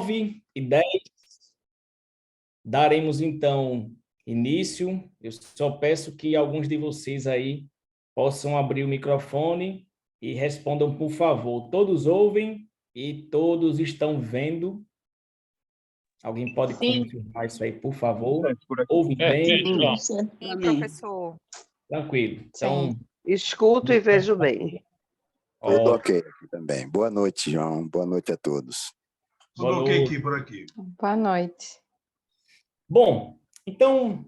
9h10, daremos então início. Eu só peço que alguns de vocês aí possam abrir o microfone e respondam, por favor. Todos ouvem e todos estão vendo? Alguém pode confirmar isso aí, por favor? Ouvem bem? Sim, professor. Tranquilo. Sim. Então, Escuto e vejo bem. Tudo ó, ok aqui também. Boa noite, João. Boa noite a todos. Tudo boa ok noite. aqui, por aqui. Boa noite. Bom, então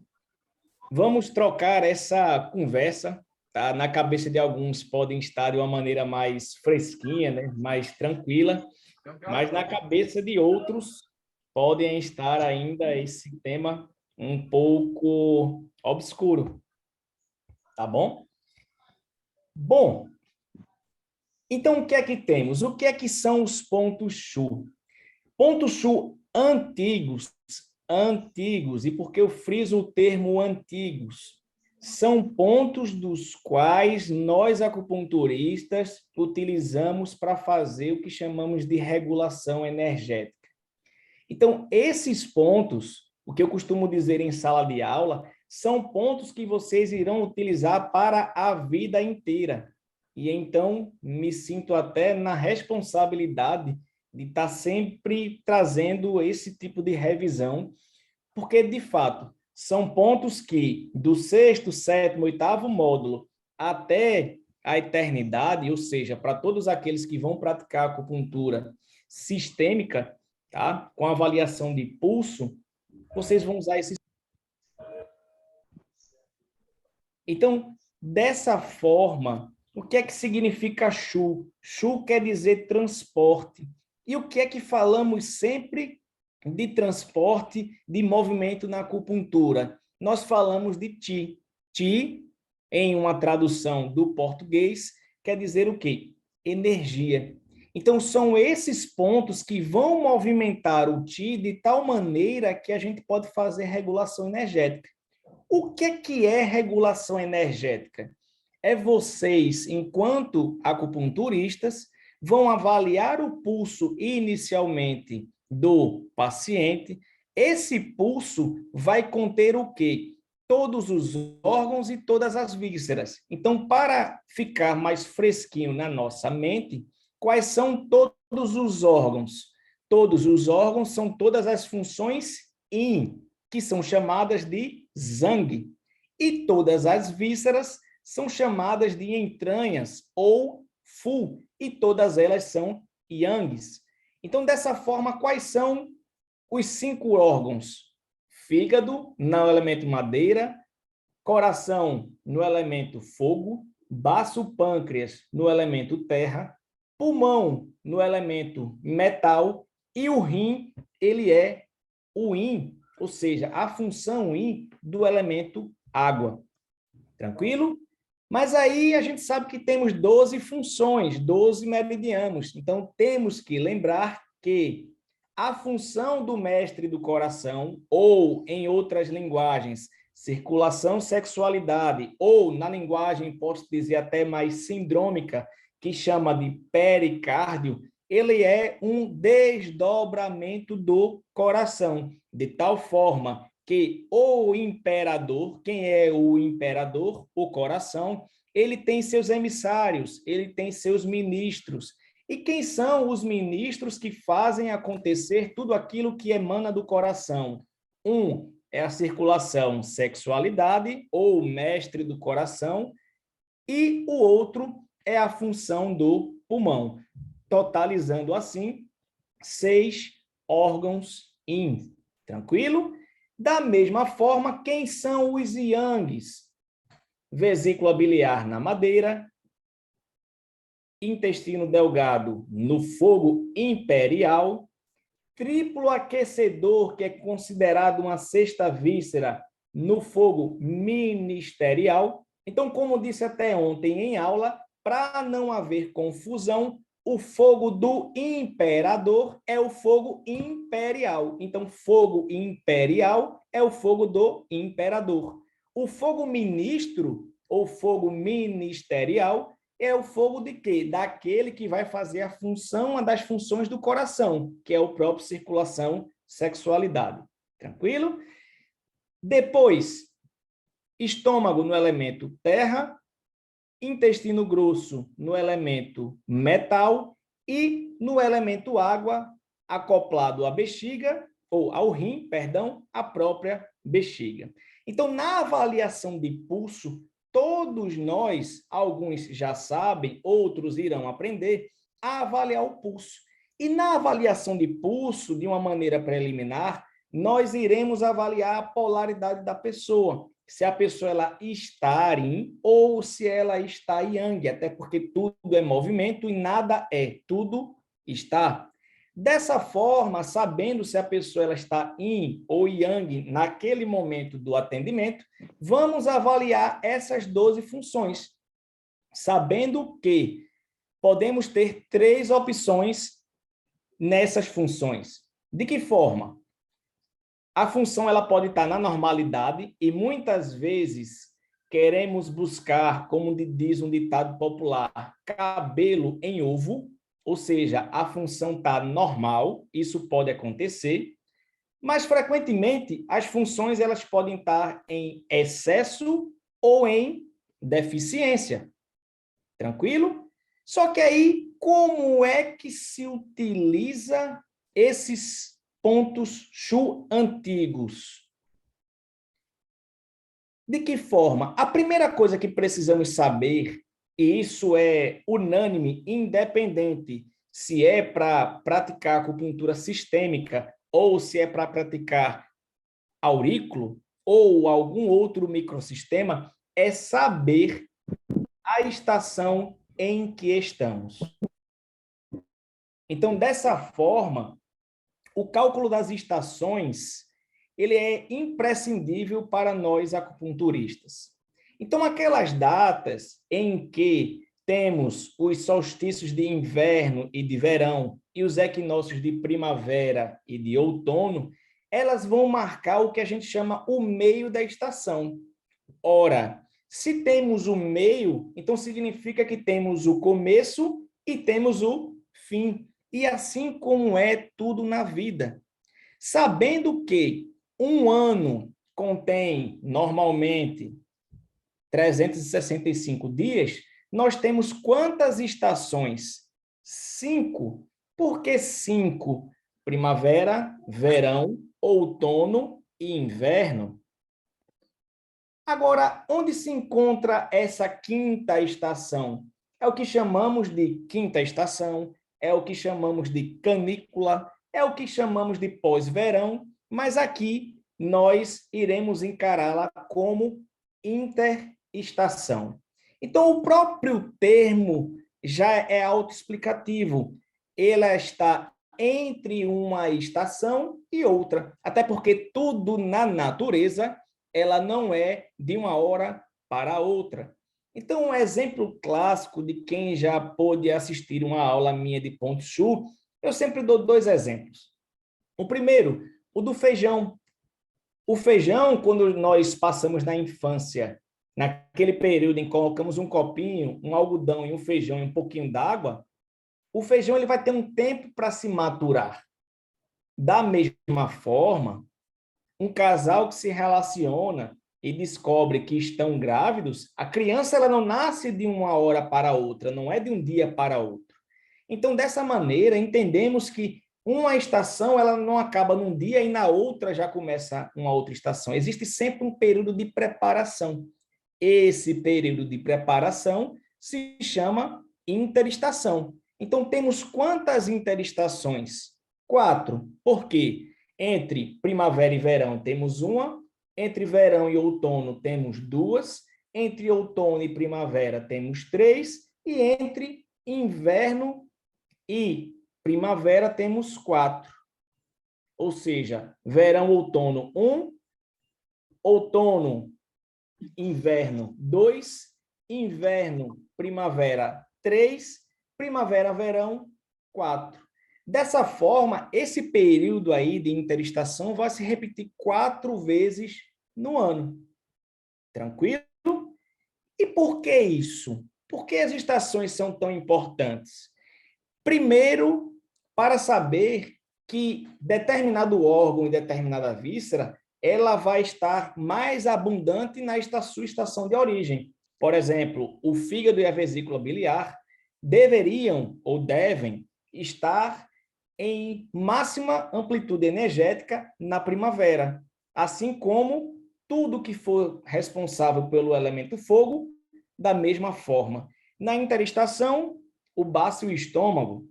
vamos trocar essa conversa, tá? Na cabeça de alguns podem estar de uma maneira mais fresquinha, né? Mais tranquila, mas na cabeça de outros podem estar ainda esse tema um pouco obscuro, tá bom? Bom, então o que é que temos? O que é que são os pontos Chu? Pontos Chu antigos, e por que eu friso o termo antigos? São pontos dos quais nós, acupunturistas, utilizamos para fazer o que chamamos de regulação energética. Então, esses pontos, o que eu costumo dizer em sala de aula, são pontos que vocês irão utilizar para a vida inteira. E então, me sinto até na responsabilidade de estar sempre trazendo esse tipo de revisão, porque, de fato, são pontos que, do 6º, 7º, 8º módulo até a eternidade, ou seja, para todos aqueles que vão praticar acupuntura sistêmica, tá? Com avaliação de pulso, vocês vão usar esses. Então, dessa forma, o que é que significa Chu? Chu quer dizer transporte. E o que é que falamos sempre de transporte, de movimento na acupuntura? Nós falamos de Qi. Qi, em uma tradução do português, quer dizer o quê? Energia. Então, são esses pontos que vão movimentar o Qi de tal maneira que a gente pode fazer regulação energética. O que é regulação energética? É vocês, enquanto acupunturistas, vão avaliar o pulso inicialmente do paciente. Esse pulso vai conter o quê? Todos os órgãos e todas as vísceras. Então, para ficar mais fresquinho na nossa mente, quais são todos os órgãos? Todos os órgãos são todas as funções Yin, que são chamadas de Zhang. E todas as vísceras são chamadas de entranhas ou Fu, e todas elas são Yangs. Então, dessa forma, quais são os 5 órgãos? Fígado, no elemento madeira, coração, no elemento fogo, baço pâncreas, no elemento terra, pulmão, no elemento metal, e o rim, ele é o Yin, ou seja, a função Yin do elemento água. Tranquilo? Mas aí a gente sabe que temos 12 funções, 12 meridianos. Então, temos que lembrar que a função do mestre do coração, ou, em outras linguagens, circulação, sexualidade, ou, na linguagem, posso dizer até mais sindrômica, que chama de pericárdio, ele é um desdobramento do coração, de tal forma que o imperador, quem é o imperador? O coração, ele tem seus emissários, ele tem seus ministros. E quem são os ministros que fazem acontecer tudo aquilo que emana do coração? Um é a circulação, sexualidade, ou mestre do coração, e o outro é a função do pulmão, totalizando assim 6 órgãos Yin. Tranquilo? Da mesma forma, quem são os Yangs? Vesícula biliar na madeira, intestino delgado no fogo imperial, triplo aquecedor, que é considerado uma 6ª víscera, no fogo ministerial. Então, como disse até ontem em aula, para não haver confusão, o fogo do imperador é o fogo imperial. Então, fogo imperial é o fogo do imperador. O fogo ministro, ou fogo ministerial, É o fogo de quê? Daquele que vai fazer a função, uma das funções do coração, que é o próprio circulação, sexualidade. Tranquilo? Depois, estômago no elemento terra, intestino grosso no elemento metal e no elemento água, acoplado à bexiga, ou ao rim, perdão, a própria bexiga. Então, na avaliação de pulso, todos nós, alguns já sabem, outros irão aprender a avaliar o pulso. E na avaliação de pulso, de uma maneira preliminar, nós iremos avaliar a polaridade da pessoa, se a pessoa ela está yin ou se ela está yang, até porque tudo é movimento e nada é, tudo está. Dessa forma, sabendo se a pessoa ela está yin ou yang naquele momento do atendimento, vamos avaliar essas 12 funções, sabendo que podemos ter 3 opções nessas funções. De que forma? A função ela pode estar na normalidade e muitas vezes queremos buscar, como diz um ditado popular, cabelo em ovo, ou seja, a função está normal, isso pode acontecer, mas frequentemente as funções elas podem estar em excesso ou em deficiência. Tranquilo? Só que aí, como é que se utiliza esses pontos Shu antigos? De que forma? A primeira coisa que precisamos saber, e isso é unânime, independente se é para praticar acupuntura sistêmica ou se é para praticar aurículo ou algum outro microsistema, é saber a estação em que estamos. Então, dessa forma, o cálculo das estações ele é imprescindível para nós acupunturistas. Então, aquelas datas em que temos os solstícios de inverno e de verão e os equinócios de primavera e de outono, elas vão marcar o que a gente chama o meio da estação. Ora, se temos o meio, então significa que temos o começo e temos o fim. E assim como é tudo na vida. Sabendo que um ano contém, normalmente, 365 dias, nós temos quantas estações? 5. Por que 5? Primavera, verão, outono e inverno. Agora, onde se encontra essa quinta estação? É o que chamamos de quinta estação, é o que chamamos de canícula, é o que chamamos de pós-verão, mas aqui nós iremos encará-la como interestação. Então, o próprio termo já é autoexplicativo. Ela está entre uma estação e outra, até porque tudo na natureza ela não é de uma hora para outra. Então, um exemplo clássico de quem já pôde assistir uma aula minha de Ponto Shu, eu sempre dou 2 exemplos. O primeiro, o do feijão. O feijão, quando nós passamos na infância, naquele período em que colocamos um copinho, um algodão e um feijão e um pouquinho d'água, o feijão ele vai ter um tempo para se maturar. Da mesma forma, um casal que se relaciona e descobre que estão grávidos, a criança ela não nasce de uma hora para outra, não é de um dia para outro. Então, dessa maneira, entendemos que uma estação ela não acaba num dia e na outra já começa uma outra estação. Existe sempre um período de preparação. Esse período de preparação se chama interestação. Então, temos quantas interestações? 4. Por quê? Entre primavera e verão temos uma, entre verão e outono temos 2, entre outono e primavera temos 3, e entre inverno e primavera temos 4. Ou seja, verão, outono 1, outono, inverno 2, inverno, primavera 3, primavera, verão 4. Dessa forma, esse período aí de interestação vai se repetir 4 vezes no ano. Tranquilo? E por que isso? Por que as estações são tão importantes? Primeiro, para saber que determinado órgão e determinada víscera, ela vai estar mais abundante na sua estação de origem. Por exemplo, o fígado e a vesícula biliar deveriam ou devem estar em máxima amplitude energética na primavera, assim como tudo que for responsável pelo elemento fogo, da mesma forma. Na interestação, o baço e o estômago.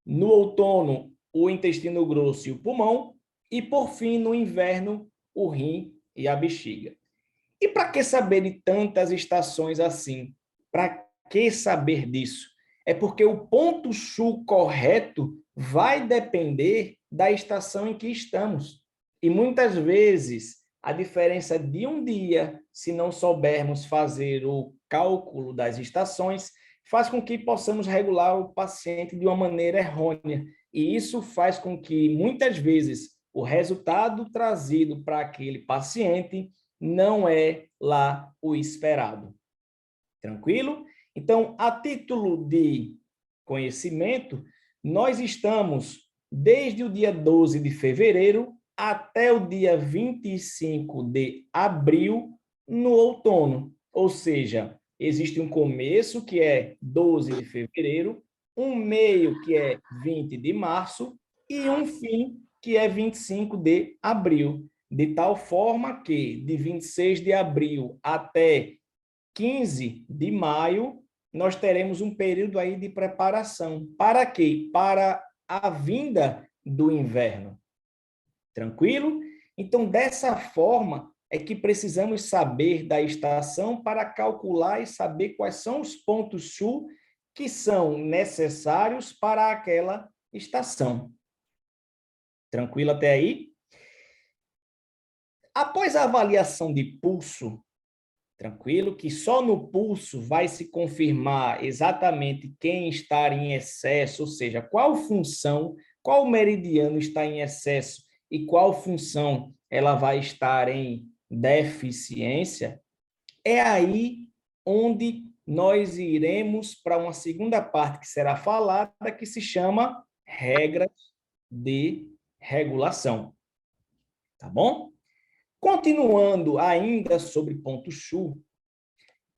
No outono, o intestino grosso e o pulmão. E, por fim, no inverno, o rim e a bexiga. E para que saber de tantas estações assim? Para que saber disso? É porque o ponto Chu correto vai depender da estação em que estamos. E muitas vezes a diferença de um dia, se não soubermos fazer o cálculo das estações, faz com que possamos regular o paciente de uma maneira errônea. E isso faz com que, muitas vezes, o resultado trazido para aquele paciente não é lá o esperado. Tranquilo? Então, a título de conhecimento, nós estamos desde o dia 12 de fevereiro até o dia 25 de abril no outono. Ou seja, existe um começo, que é 12 de fevereiro, um meio, que é 20 de março, e um fim, que é 25 de abril. De tal forma que, de 26 de abril até 15 de maio, nós teremos um período aí de preparação. Para quê? Para a vinda do inverno. Tranquilo? Então, dessa forma, é que precisamos saber da estação para calcular e saber quais são os pontos Chu que são necessários para aquela estação. Tranquilo até aí? Após a avaliação de pulso, tranquilo, que só no pulso vai se confirmar exatamente quem está em excesso, ou seja, qual função, qual meridiano está em excesso e qual função ela vai estar em deficiência, é aí onde nós iremos para uma segunda parte que será falada, que se chama regras de regulação. Tá bom? Continuando ainda sobre ponto Chu,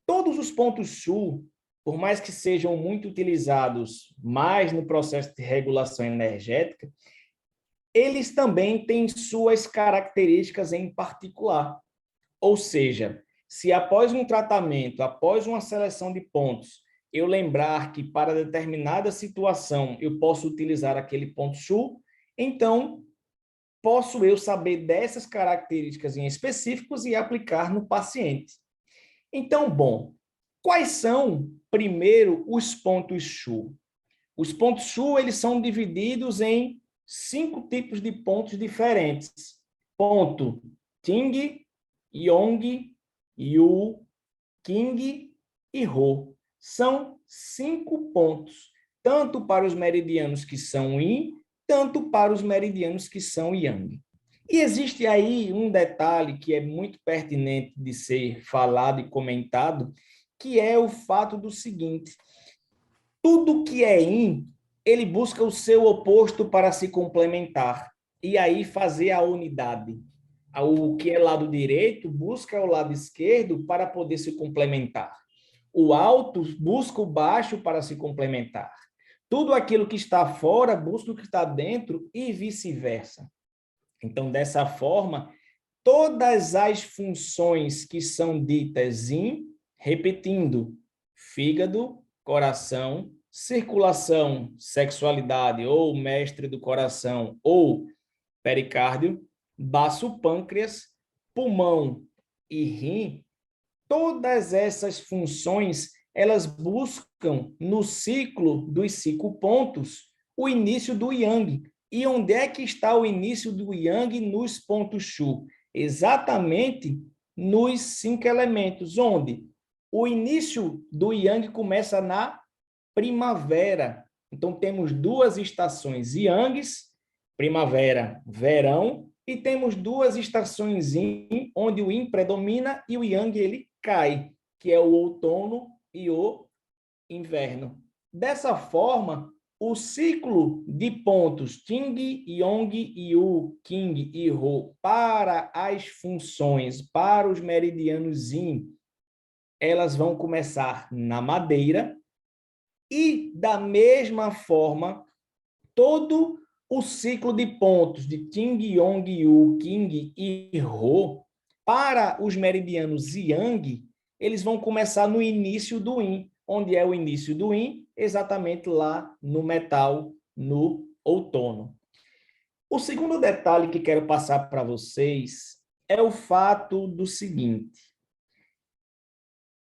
todos os pontos Chu, por mais que sejam muito utilizados mais no processo de regulação energética, eles também têm suas características em particular. Ou seja, se após um tratamento, após uma seleção de pontos, eu lembrar que para determinada situação eu posso utilizar aquele ponto Chu, então posso eu saber dessas características em específicos e aplicar no paciente. Então, bom, quais são, primeiro, os pontos Chu? Os pontos Chu, eles são divididos em 5 tipos de pontos diferentes. Ponto Ting, Yong, Yu, King e Ho. São 5 pontos, tanto para os meridianos que são Yin, tanto para os meridianos que são Yang. E existe aí um detalhe que é muito pertinente de ser falado e comentado, que é o fato do seguinte: tudo que é Yin, ele busca o seu oposto para se complementar, e aí fazer a unidade. O que é lado direito busca o lado esquerdo para poder se complementar. O alto busca o baixo para se complementar. Tudo aquilo que está fora busca o que está dentro e vice-versa. Então, dessa forma, todas as funções que são ditas Yin, repetindo, fígado, coração, circulação, sexualidade, ou mestre do coração, ou pericárdio, baço, pâncreas, pulmão e rim, todas essas funções, elas buscam no ciclo dos 5 pontos o início do Yang. E onde é que está o início do Yang nos pontos Chu? Exatamente nos 5 elementos, onde o início do Yang começa na primavera. Então, temos 2 estações Yangs, primavera, verão, e temos 2 estações Yin, onde o Yin predomina e o Yang ele cai, que é o outono e o inverno. Dessa forma, o ciclo de pontos Ting, Yong, Yu, King e Rho para as funções, para os meridianos Yin, elas vão começar na madeira e, da mesma forma, todo o ciclo de pontos de Ting, Yong, Yu, King e Rho para os meridianos Yang, eles vão começar no início do Yin. Onde é o início do Yin? Exatamente lá no metal, no outono. O segundo detalhe que quero passar para vocês é o fato do seguinte.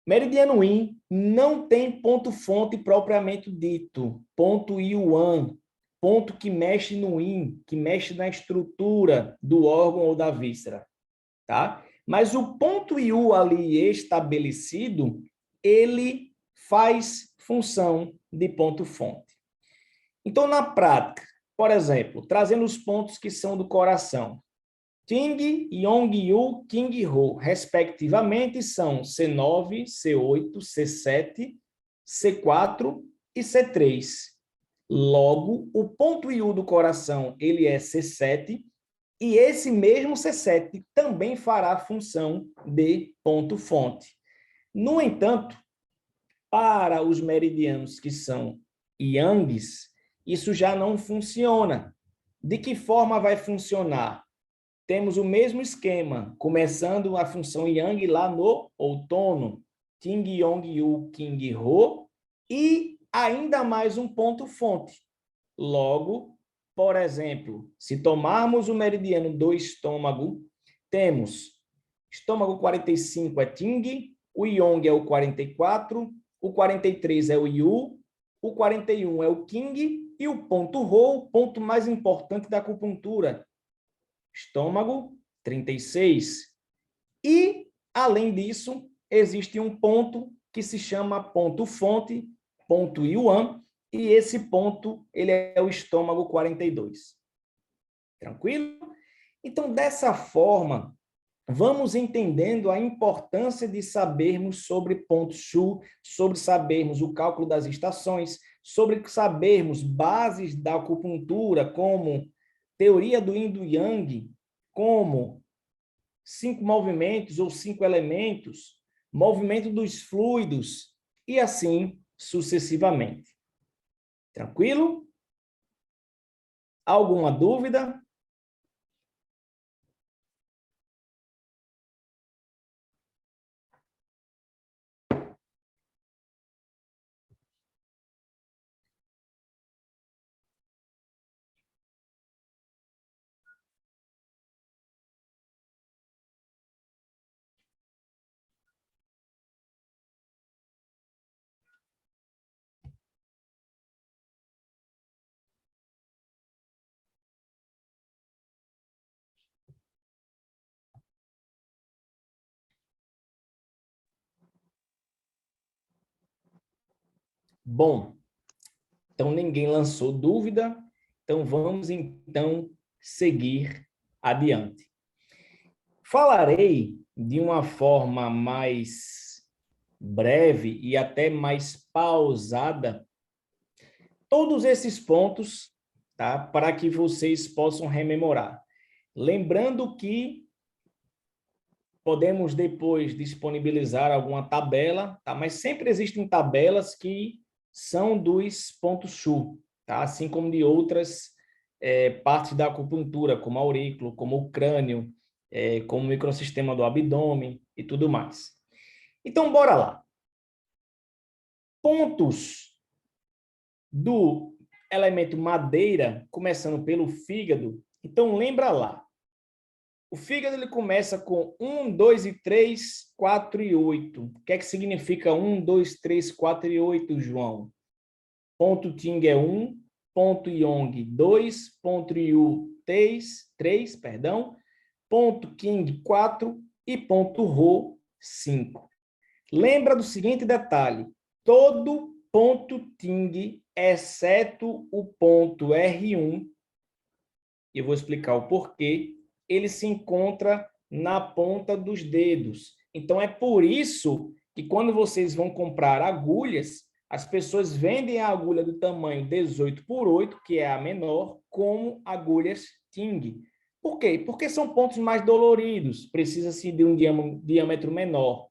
Meridiano Yin não tem ponto-fonte propriamente dito, ponto Yuan, ponto que mexe no Yin, que mexe na estrutura do órgão ou da víscera, tá? Mas o ponto Yu ali estabelecido, ele faz função de ponto-fonte. Então, na prática, por exemplo, trazendo os pontos que são do coração, Ting, Yong, Yu, King e Rho, respectivamente, são C9, C8, C7, C4 e C3. Logo, o ponto Yu do coração, ele é C7, e esse mesmo C7 também fará a função de ponto-fonte. No entanto, para os meridianos que são Yangs, isso já não funciona. De que forma vai funcionar? Temos o mesmo esquema, começando a função Yang lá no outono, Ting, Yong, Yu, King, Rho, e ainda mais um ponto-fonte. Logo, por exemplo, se tomarmos o meridiano do estômago, temos estômago 45 é Ting, o Yong é o 44, o 43 é o Yu, o 41 é o King e o ponto Rho, o ponto mais importante da acupuntura, estômago 36. E, além disso, existe um ponto que se chama ponto-fonte, ponto Yuan, e esse ponto ele é o estômago 42. Tranquilo? Então, dessa forma, vamos entendendo a importância de sabermos sobre pontos Shu, sobre sabermos o cálculo das estações, sobre sabermos bases da acupuntura, como teoria do Yin e do Yang, como 5 movimentos ou 5 elementos, movimento dos fluidos e assim sucessivamente. Tranquilo? Alguma dúvida? Bom, então ninguém lançou dúvida, então vamos então seguir adiante. Falarei de uma forma mais breve e até mais pausada todos esses pontos, tá? Para que vocês possam rememorar. Lembrando que podemos depois disponibilizar alguma tabela, tá? Mas sempre existem tabelas que são dos pontos Shu, tá? Assim como de outras partes da acupuntura, como a aurícula, como o crânio, como o microsistema do abdômen e tudo mais. Então, bora lá. Pontos do elemento madeira, começando pelo fígado. Então, lembra lá. O fígado ele começa com 1, 2 e 3, 4 e 8. O que é que significa 1, 2, 3, 4 e 8, João? Ponto Ting é 1, ponto Yong 2, ponto Yu 3, ponto King 4 e ponto Rho 5. Lembra do seguinte detalhe, todo ponto Ting, exceto o ponto R1, eu vou explicar o porquê, ele se encontra na ponta dos dedos. Então, é por isso que quando vocês vão comprar agulhas, as pessoas vendem a agulha do tamanho 18x8, que é a menor, como agulhas Ting. Por quê? Porque são pontos mais doloridos, precisa-se de um diâmetro menor.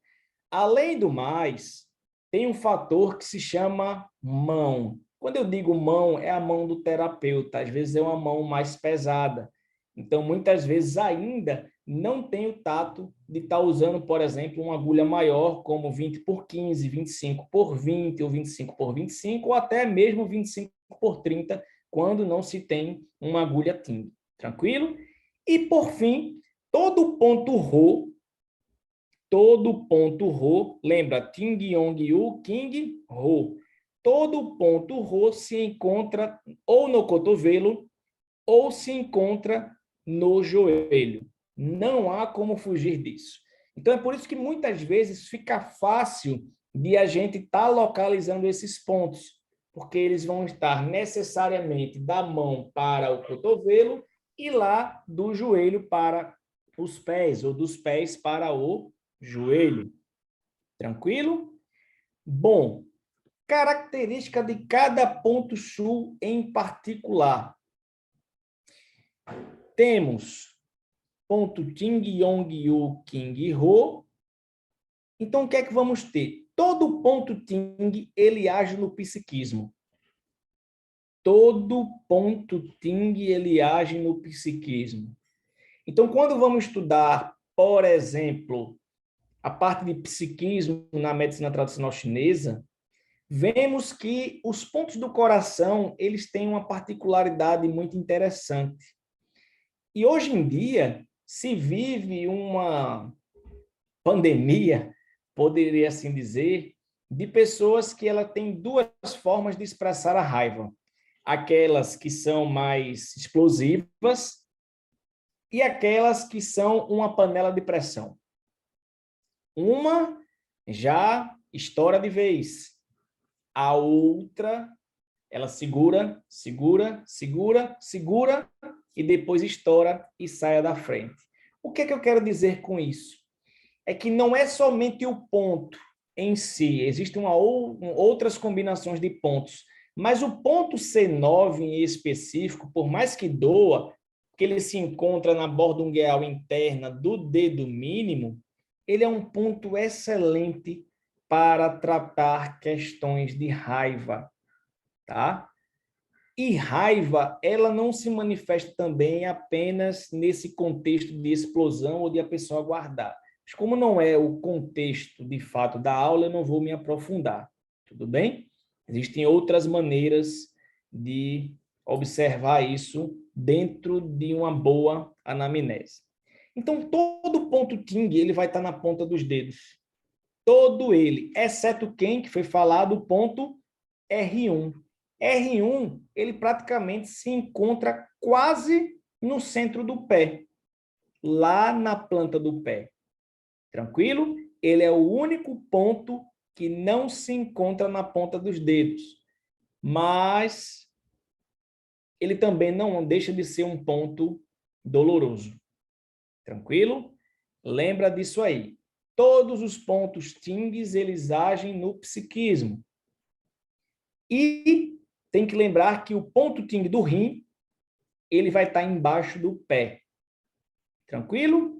Além do mais, tem um fator que se chama mão. Quando eu digo mão, é a mão do terapeuta, às vezes é uma mão mais pesada. Então, muitas vezes ainda não tem o tato de estar usando, por exemplo, uma agulha maior, como 20x15, 25x20 ou 25x25, ou até mesmo 25x30, quando não se tem uma agulha Ting. Tranquilo? E, por fim, todo ponto Rho, lembra, Ting, Yong, Yu, King, Rho. Todo ponto Rho se encontra ou no cotovelo ou se encontra no joelho. Não há como fugir disso. Então, é por isso que muitas vezes fica fácil de a gente estar localizando esses pontos, porque eles vão estar necessariamente da mão para o cotovelo e lá do joelho para os pés, ou dos pés para o joelho. Tranquilo? Bom, característica de cada ponto Shu em particular. Temos ponto Ting, Yong, Yu, King, Rho. Então, o que é que vamos ter? Todo ponto Ting, ele age no psiquismo. Todo ponto Ting, ele age no psiquismo. Então, quando vamos estudar, por exemplo, a parte de psiquismo na medicina tradicional chinesa, vemos que os pontos do coração, eles têm uma particularidade muito interessante. E hoje em dia, se vive uma pandemia, poderia assim dizer, de pessoas que ela tem duas formas de expressar a raiva. Aquelas que são mais explosivas e aquelas que são uma panela de pressão. Uma já estoura de vez. A outra, ela segura, segura, segura, segura e depois estoura e sai da frente. O que é que eu quero dizer com isso? É que não é somente o ponto em si, existem outras combinações de pontos, mas o ponto C9 em específico, por mais que doa, que ele se encontra na borda ungueal interna do dedo mínimo, ele é um ponto excelente para tratar questões de raiva, tá? E raiva, ela não se manifesta também apenas nesse contexto de explosão ou de a pessoa guardar. Mas como não é o contexto, de fato, da aula, eu não vou me aprofundar, tudo bem? Existem outras maneiras de observar isso dentro de uma boa anamnese. Então, todo ponto Ting, ele vai estar na ponta dos dedos. Todo ele, exceto quem que foi falado, o ponto R1. R1, ele praticamente se encontra quase no centro do pé, lá na planta do pé. Tranquilo? Ele é o único ponto que não se encontra na ponta dos dedos, mas ele também não deixa de ser um ponto doloroso. Tranquilo? Lembra disso aí. Todos os pontos Tings, eles agem no psiquismo. E tem que lembrar que o ponto Ting do rim, ele vai estar embaixo do pé. Tranquilo?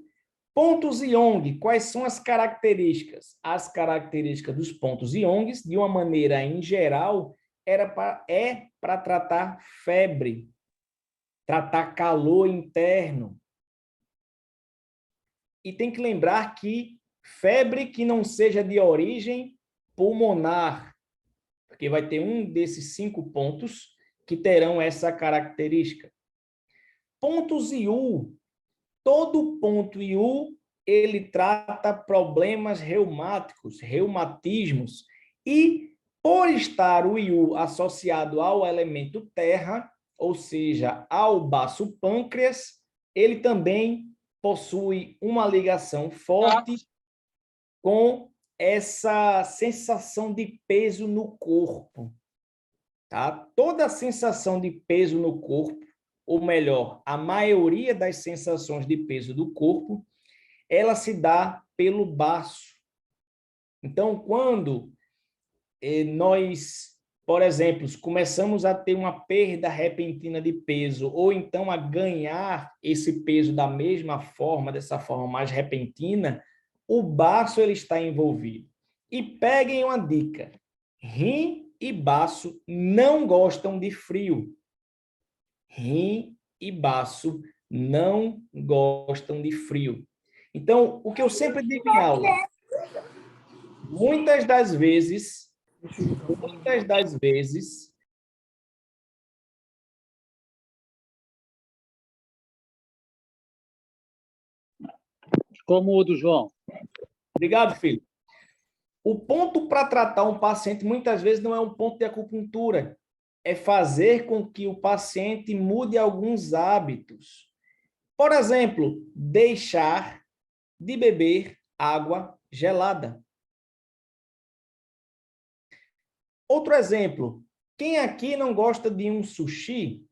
Pontos Yong, quais são as características? As características dos pontos Yongs, de uma maneira em geral, é para tratar febre, tratar calor interno. E tem que lembrar que febre que não seja de origem pulmonar, porque vai ter um desses 5 pontos que terão essa característica. Pontos IU. Todo ponto IU, ele trata problemas reumáticos, reumatismos, e por estar o IU associado ao elemento terra, ou seja, ao baço pâncreas, ele também possui uma ligação forte com essa sensação de peso no corpo. Tá? Toda a sensação de peso no corpo, ou melhor, a maioria das sensações de peso do corpo, ela se dá pelo baço. Então, quando nós, por exemplo, começamos a ter uma perda repentina de peso, ou então a ganhar esse peso da mesma forma, dessa forma mais repentina, o baço ele está envolvido. E peguem uma dica: rim e baço não gostam de frio. Rim e baço não gostam de frio. Então, o que eu sempre digo em aula, muitas das vezes, como o do João. obrigado, filho. O ponto para tratar um paciente muitas vezes não é um ponto de acupuntura, é fazer com que o paciente mude alguns hábitos. Por exemplo, deixar de beber água gelada. Outro exemplo, quem aqui não gosta de um sushi?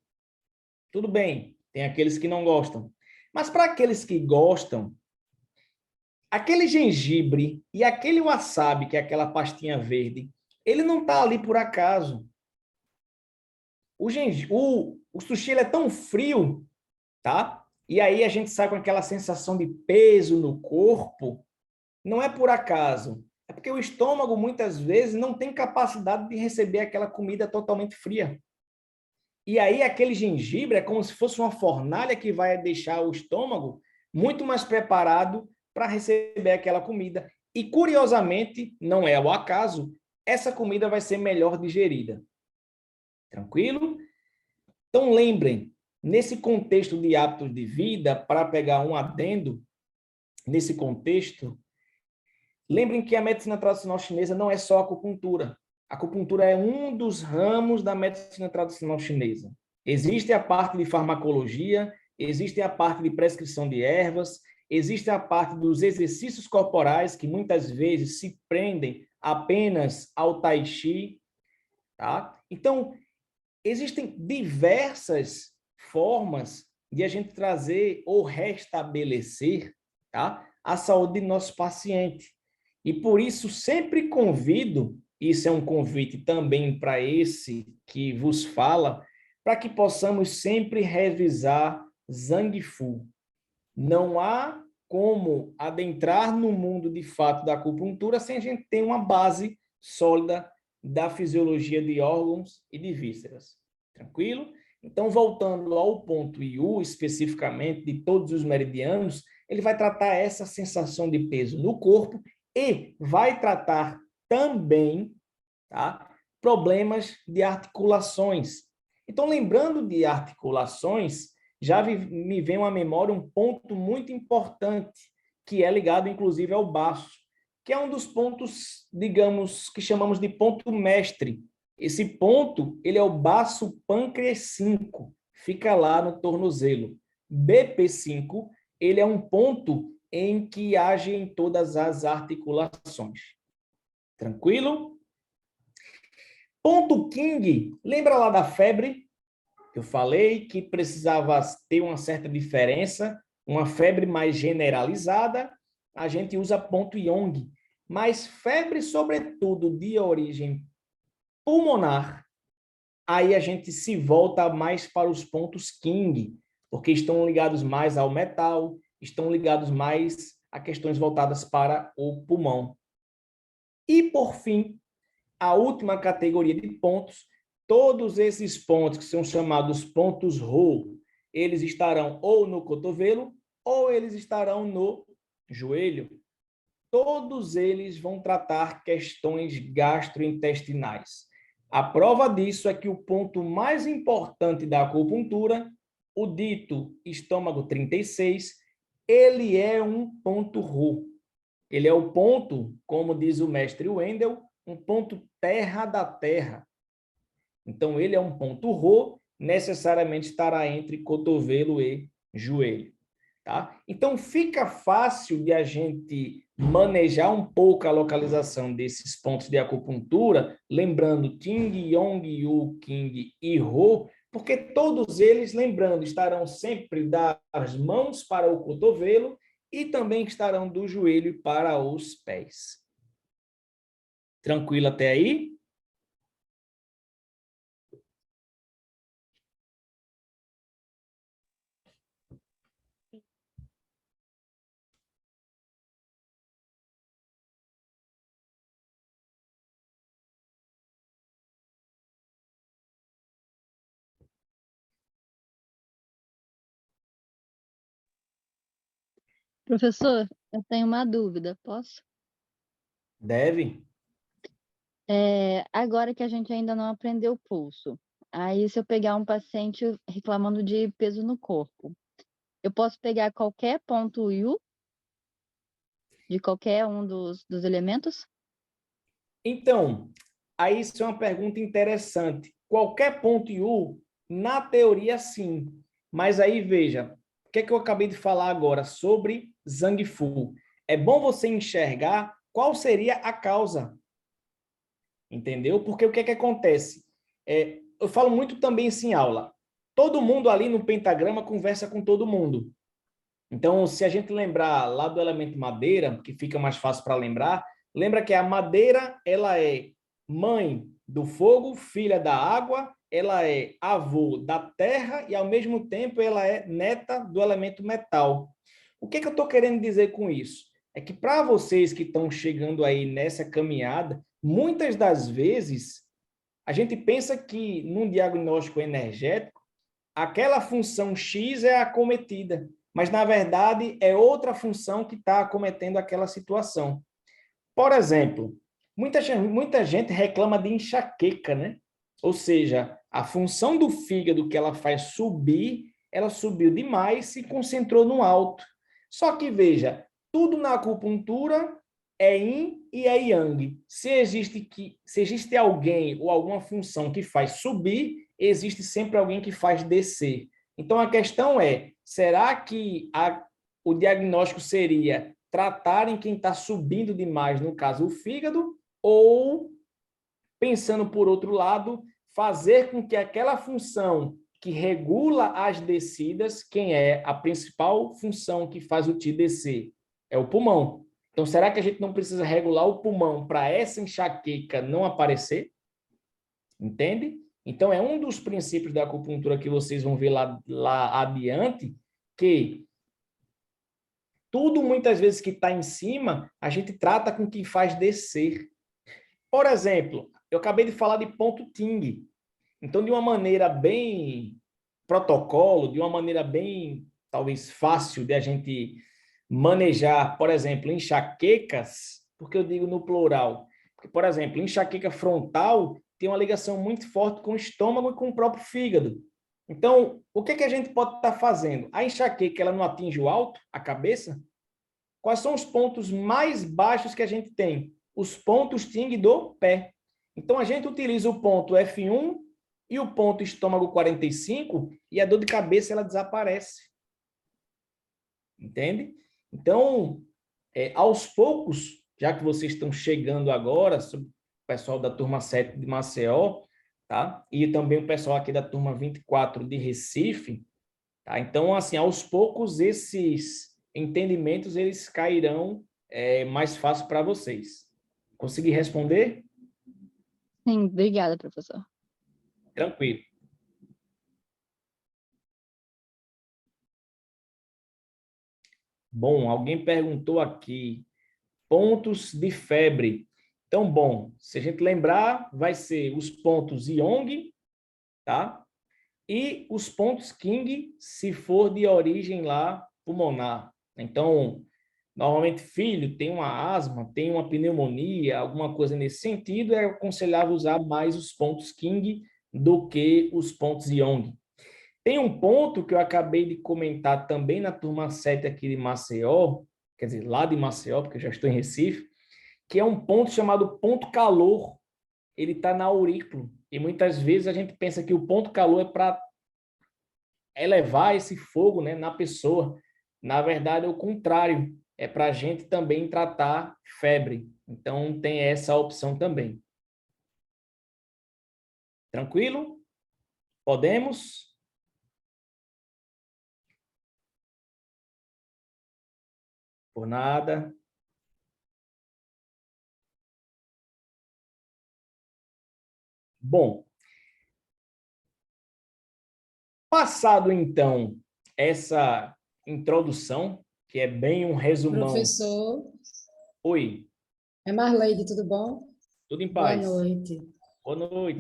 Tudo bem, tem aqueles que não gostam. Mas para aqueles que gostam, aquele gengibre e aquele wasabi, que é aquela pastinha verde, ele não está ali por acaso. O sushi ele é tão frio, tá? E aí a gente sai com aquela sensação de peso no corpo. Não é por acaso. É porque o estômago, muitas vezes, não tem capacidade de receber aquela comida totalmente fria. E aí aquele gengibre é como se fosse uma fornalha que vai deixar o estômago muito mais preparado para receber aquela comida. E, curiosamente, não é ao acaso, essa comida vai ser melhor digerida. Tranquilo? Então, lembrem, nesse contexto de hábitos de vida, para pegar um adendo, nesse contexto, lembrem que a medicina tradicional chinesa não é só acupuntura. A acupuntura é um dos ramos da medicina tradicional chinesa. Existe a parte de farmacologia, existe a parte de prescrição de ervas, existe a parte dos exercícios corporais, que muitas vezes se prendem apenas ao tai chi, tá? Então, existem diversas formas de a gente trazer ou restabelecer, tá, a saúde do nosso paciente. E por isso sempre convido, isso é um convite também para esse que vos fala, para que possamos sempre revisar Zhang Fu. Não há como adentrar no mundo de fato da acupuntura sem a gente ter uma base sólida da fisiologia de órgãos e de vísceras. Tranquilo? Então, voltando ao ponto IU, especificamente, de todos os meridianos, ele vai tratar essa sensação de peso no corpo e vai tratar também, tá, problemas de articulações. Então, lembrando de articulações, já me vem à memória um ponto muito importante, que é ligado, inclusive, ao baço, que é um dos pontos, digamos, que chamamos de ponto mestre. Esse ponto, ele é o baço pâncreas 5, fica lá no tornozelo. BP5, ele é um ponto em que age em todas as articulações. Tranquilo? Ponto King, lembra lá da febre? Eu falei que precisava ter uma certa diferença, uma febre mais generalizada, a gente usa ponto Yong, mas febre, sobretudo, de origem pulmonar, aí a gente se volta mais para os pontos King, porque estão ligados mais ao metal, estão ligados mais a questões voltadas para o pulmão. E, por fim, a última categoria de pontos, todos esses pontos que são chamados pontos Rho, eles estarão ou no cotovelo ou eles estarão no joelho. Todos eles vão tratar questões gastrointestinais. A prova disso é que o ponto mais importante da acupuntura, o dito estômago 36, ele é um ponto Rho. Ele é o ponto, como diz o mestre Wendel, um ponto terra da terra. Então, ele é um ponto Rho, necessariamente estará entre cotovelo e joelho. Tá? Então, fica fácil de a gente manejar um pouco a localização desses pontos de acupuntura, lembrando Ting, Yong, Yu, King e Rho, porque todos eles, lembrando, estarão sempre das mãos para o cotovelo e também estarão do joelho para os pés. Tranquilo até aí? Professor, eu tenho uma dúvida, posso? Deve? Agora que a gente ainda não aprendeu o pulso, aí se eu pegar um paciente reclamando de peso no corpo, eu posso pegar qualquer ponto U de qualquer um dos elementos? Então, aí isso é uma pergunta interessante. Qualquer ponto U, na teoria, sim. Mas aí, veja, o que é que eu acabei de falar agora sobre Zhang Fu? É bom você enxergar qual seria a causa, entendeu? Porque o que é que acontece? Eu falo muito também isso em aula. Todo mundo ali no pentagrama conversa com todo mundo. Então, se a gente lembrar lá do elemento madeira, que fica mais fácil para lembrar, lembra que a madeira, ela é mãe do fogo, filha da água, ela é avô da terra e, ao mesmo tempo, ela é neta do elemento metal. O que que eu estou querendo dizer com isso? É que para vocês que estão chegando aí nessa caminhada, muitas das vezes a gente pensa que num diagnóstico energético, aquela função X é acometida, mas na verdade é outra função que está acometendo aquela situação. Por exemplo, muita gente reclama de enxaqueca, né? Ou seja, a função do fígado que ela faz subir, ela subiu demais, se concentrou no alto. Só que veja, tudo na acupuntura é yin e é yang. Se existe alguém ou alguma função que faz subir, existe sempre alguém que faz descer. Então a questão é, será que o diagnóstico seria tratarem quem está subindo demais, no caso o fígado, ou, pensando por outro lado, fazer com que aquela função que regula as descidas, quem é a principal função que faz o ti descer? É o pulmão. Então, será que a gente não precisa regular o pulmão para essa enxaqueca não aparecer? Entende? Então, é um dos princípios da acupuntura que vocês vão ver lá adiante, que tudo, muitas vezes, que está em cima, a gente trata com quem faz descer. Por exemplo, eu acabei de falar de ponto Ting. Então, de uma maneira bem protocolo, de uma maneira bem, talvez, fácil de a gente manejar, por exemplo, enxaquecas, porque eu digo no plural? Porque, por exemplo, enxaqueca frontal tem uma ligação muito forte com o estômago e com o próprio fígado. Então, o que que a gente pode estar fazendo? A enxaqueca, ela não atinge o alto, a cabeça? Quais são os pontos mais baixos que a gente tem? Os pontos Ting do pé. Então, a gente utiliza o ponto F1 e o ponto estômago 45 e a dor de cabeça ela desaparece. Entende? Então, aos poucos, já que vocês estão chegando agora, o pessoal da turma 7 de Maceió, tá? E também o pessoal aqui da turma 24 de Recife, tá? Então, assim, aos poucos esses entendimentos eles cairão mais fácil para vocês. Consegui responder? Sim, obrigada, professor. Tranquilo. Bom, alguém perguntou aqui, pontos de febre. Então, bom, se a gente lembrar, vai ser os pontos Yong, tá? E os pontos King, se for de origem lá pulmonar. Então, normalmente filho tem uma asma, tem uma pneumonia, alguma coisa nesse sentido, é aconselhável usar mais os pontos King do que os pontos Yong. Tem um ponto que eu acabei de comentar também na turma 7 aqui de Maceió, quer dizer, lá de Maceió, porque eu já estou em Recife, que é um ponto chamado ponto calor. Ele está na aurícula. E muitas vezes a gente pensa que o ponto calor é para elevar esse fogo, né, na pessoa. Na verdade, é o contrário. É para a gente também tratar febre. Então, tem essa opção também. Tranquilo? Podemos? Por nada. Bom, passado então essa introdução, que é bem um resumão. Professor, Oi, é Marleide, tudo bom? tudo em Boa paz? noite. Boa noite.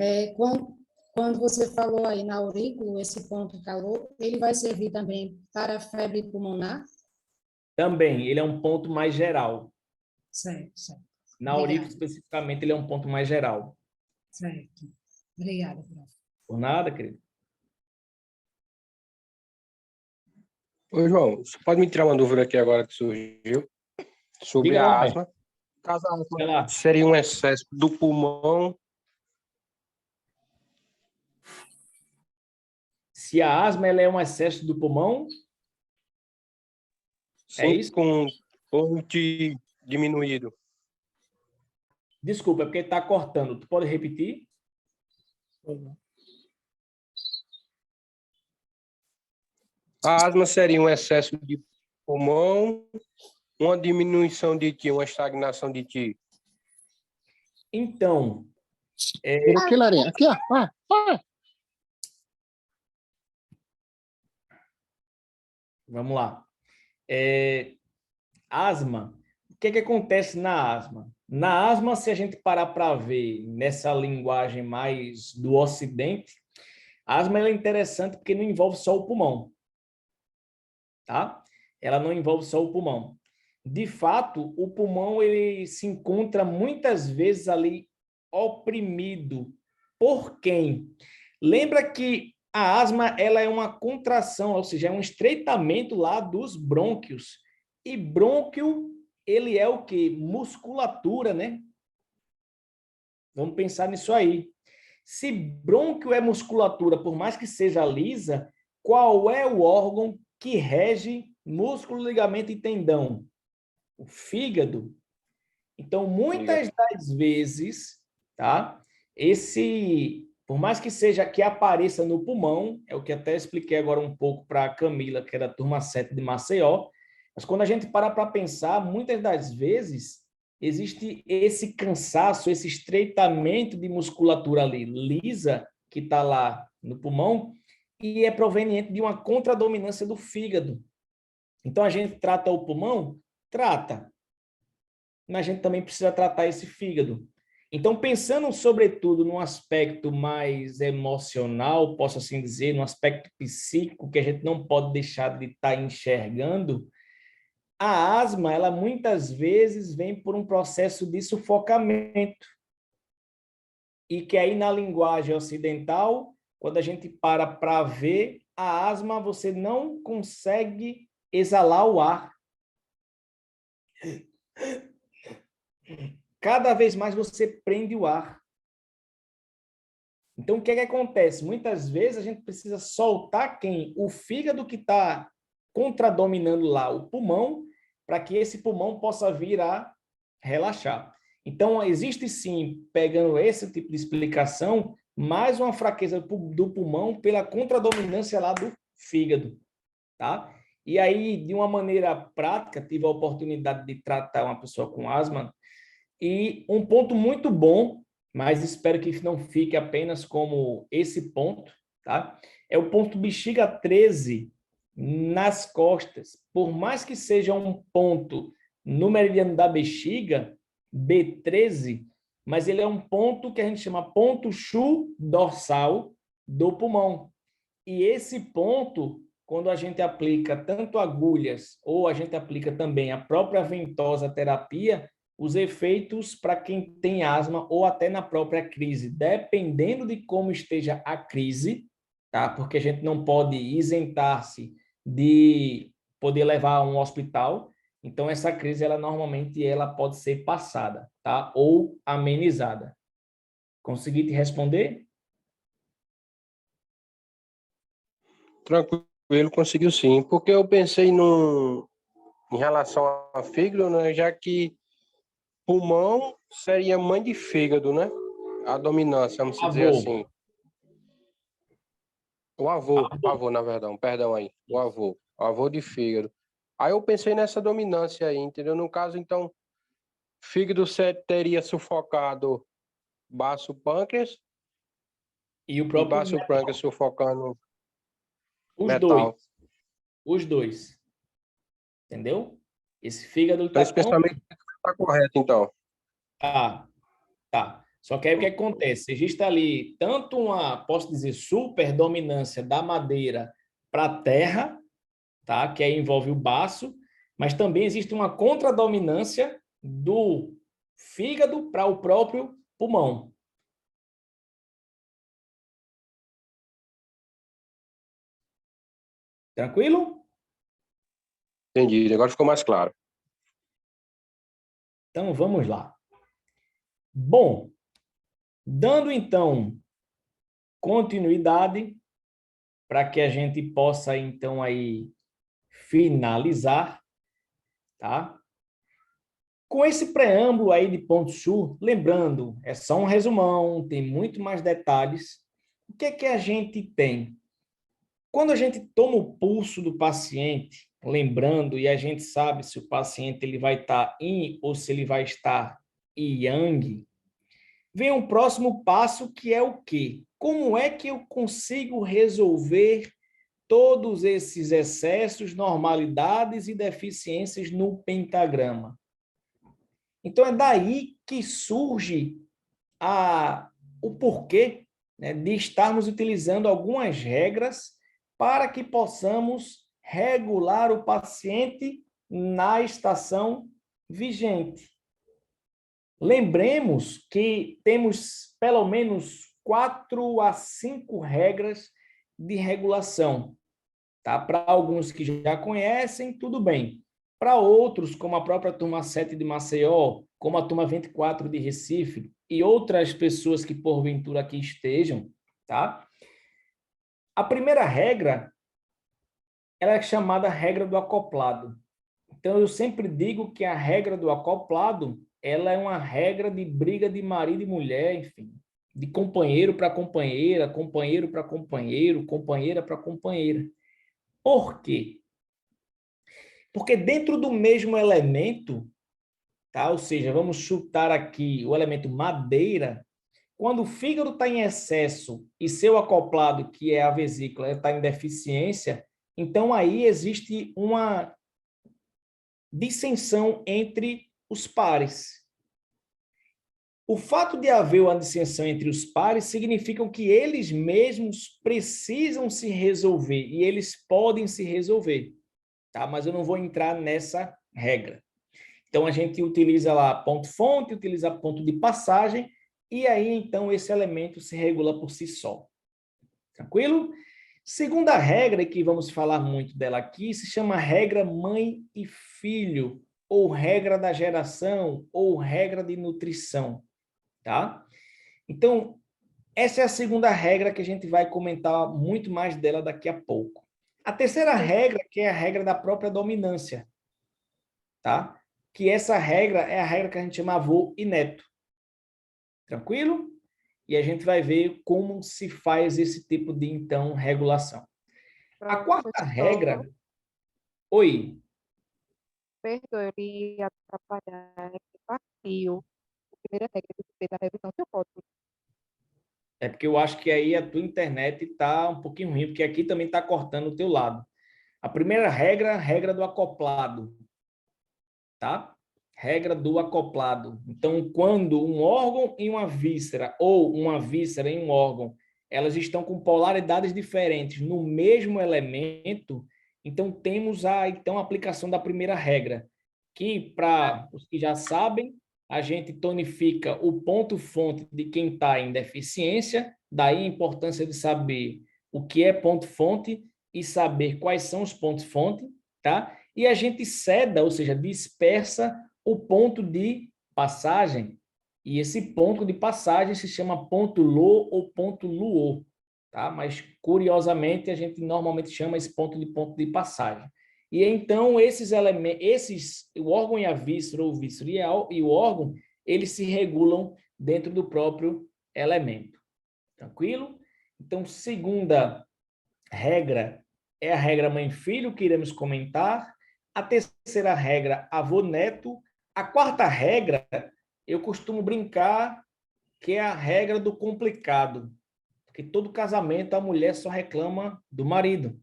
Quando você falou aí na aurícula, esse ponto calor, ele vai servir também para a febre pulmonar? Também, ele é um ponto mais geral. Certo, certo. Na aurícula, Obrigada. especificamente, ele é um ponto mais geral. Certo. Obrigada, prof. Por nada, querido. Ô, João, você pode me tirar uma dúvida aqui agora que surgiu sobre Diga a lá, asma? Caso a Vai asma lá. seria um excesso do pulmão, Se a asma ela é um excesso do pulmão, é sim, isso? com ponto diminuído. Desculpa, é porque está cortando. Tu pode repetir? A asma seria um excesso de pulmão, uma diminuição de ti, uma estagnação de ti. Então, Vira aqui, Larinha. Aqui, ó. vamos lá. Asma. O que acontece na asma? Na asma, se a gente parar para ver nessa linguagem mais do Ocidente, a asma ela é interessante porque não envolve só o pulmão, tá? Ela não envolve só o pulmão. De fato, o pulmão ele se encontra muitas vezes ali oprimido. Por quem? Lembra que a asma ela é uma contração, ou seja, é um estreitamento lá dos brônquios. E brônquio, ele é o quê? Musculatura, né? Vamos pensar nisso aí. Se brônquio é musculatura, por mais que seja lisa, qual é o órgão que rege músculo, ligamento e tendão? O fígado. Então, muitas das vezes, tá? Por mais que seja que apareça no pulmão, é o que até expliquei agora um pouco para a Camila, que é da turma 7 de Maceió, mas quando a gente para pensar, muitas das vezes existe esse cansaço, esse estreitamento de musculatura ali lisa que está lá no pulmão e é proveniente de uma contradominância do fígado. Então, a gente trata o pulmão? Trata. Mas a gente também precisa tratar esse fígado. Então, pensando sobretudo num aspecto mais emocional, posso assim dizer, no aspecto psíquico, que a gente não pode deixar de estar enxergando, a asma, ela muitas vezes vem por um processo de sufocamento. E que aí na linguagem ocidental, quando a gente para ver, a asma você não consegue exalar o ar. Cada vez mais você prende o ar. Então, o que acontece? Muitas vezes a gente precisa soltar quem? O fígado que está contradominando lá o pulmão, para que esse pulmão possa vir a relaxar. Então, existe sim, pegando esse tipo de explicação, mais uma fraqueza do pulmão pela contradominância lá do fígado, tá? E aí, de uma maneira prática, tive a oportunidade de tratar uma pessoa com asma, e um ponto muito bom, mas espero que não fique apenas como esse ponto, tá? É o ponto bexiga 13 nas costas. Por mais que seja um ponto no meridiano da bexiga, B13, mas ele é um ponto que a gente chama ponto Chu dorsal do pulmão. E esse ponto, quando a gente aplica tanto agulhas ou a gente aplica também a própria ventosa terapia, os efeitos para quem tem asma ou até na própria crise, dependendo de como esteja a crise, tá? Porque a gente não pode isentar-se de poder levar a um hospital. Então, essa crise, ela normalmente ela pode ser passada, tá? Ou amenizada. Consegui te responder? Tranquilo, conseguiu sim. Porque eu pensei em relação a fígado, né? Já que pulmão seria mãe de fígado, né? A dominância, vamos dizer assim. O avô, na verdade, perdão aí. O avô de fígado. Aí eu pensei nessa dominância aí, entendeu? No caso, então, fígado teria sufocado baço pâncreas E o e próprio baço pâncreas sufocando os metal. dois. Os dois. Entendeu? Esse fígado Então, está esse pensamento está correto, então. Tá. Só que aí o que acontece? Existe ali tanto uma, posso dizer, super dominância da madeira para a terra, tá? Que aí envolve o baço, Mas também existe uma contradominância do fígado para o próprio pulmão. Tranquilo? Entendi, agora ficou mais claro. Então, vamos lá. Bom, dando então continuidade para que a gente possa então aí finalizar, tá? Com esse preâmbulo aí de ponto sul, lembrando, é só um resumão, tem muito mais detalhes. O que é que a gente tem? Quando a gente toma o pulso do paciente, lembrando, e a gente sabe se o paciente ele vai estar yin ou se ele vai estar yang, vem um próximo passo que é o quê? Como é que eu consigo resolver todos esses excessos, normalidades e deficiências no pentagrama? Então, é daí que surge o porquê, né, de estarmos utilizando algumas regras para que possamos regular o paciente na estação vigente. Lembremos que temos pelo menos 4 a 5 regras de regulação. Tá? Para alguns que já conhecem, tudo bem. Para outros, como a própria turma 7 de Maceió, como a turma 24 de Recife e outras pessoas que porventura aqui estejam, tá? A primeira regra, ela é chamada regra do acoplado. Então, eu sempre digo que a regra do acoplado, ela é uma regra de briga de marido e mulher, enfim, de companheiro para companheira, companheiro para companheiro, companheira para companheira. Por quê? Porque dentro do mesmo elemento, tá? Ou seja, vamos chutar aqui o elemento madeira, quando o fígado está em excesso e seu acoplado, que é a vesícula, está em deficiência, então aí existe uma dissensão entre os pares. O fato de haver uma dissensão entre os pares significa que eles mesmos precisam se resolver e eles podem se resolver, tá? Mas eu não vou entrar nessa regra. Então, a gente utiliza lá ponto-fonte, utiliza ponto de passagem, e aí, então, esse elemento se regula por si só. Tranquilo? Segunda regra, que vamos falar muito dela aqui, se chama regra mãe e filho, ou regra da geração, ou regra de nutrição, tá? Então, essa é a segunda regra que a gente vai comentar muito mais dela daqui a pouco. A terceira regra, que é a regra da própria dominância, tá? Que essa regra é a regra que a gente chama avô e neto. Tranquilo? E a gente vai ver como se faz esse tipo de, então, regulação. A quarta regra... Oi. Perdoe, eu ia atrapalhar. Partiu. A primeira regra que você fez da revisão, se eu posso. É porque eu acho que aí a tua internet está um pouquinho ruim, porque aqui também está cortando o teu lado. A primeira regra, regra do acoplado. Tá? Regra do acoplado. Então, quando um órgão e uma víscera, ou uma víscera e um órgão, elas estão com polaridades diferentes no mesmo elemento, então temos a aplicação da primeira regra, que, para os que já sabem, a gente tonifica o ponto-fonte de quem está em deficiência, daí a importância de saber o que é ponto-fonte e saber quais são os pontos-fonte, tá? E a gente ceda, ou seja, dispersa o ponto de passagem. E esse ponto de passagem se chama ponto Lô ou ponto Luô, tá? Mas, curiosamente, a gente normalmente chama esse ponto de passagem. E então, esses elementos, o órgão e a víscera, ou víscera e o órgão, eles se regulam dentro do próprio elemento. Tranquilo? Então, segunda regra é a regra mãe-filho, que iremos comentar. A terceira regra, avô-neto. A quarta regra, eu costumo brincar que é a regra do complicado, porque todo casamento a mulher só reclama do marido.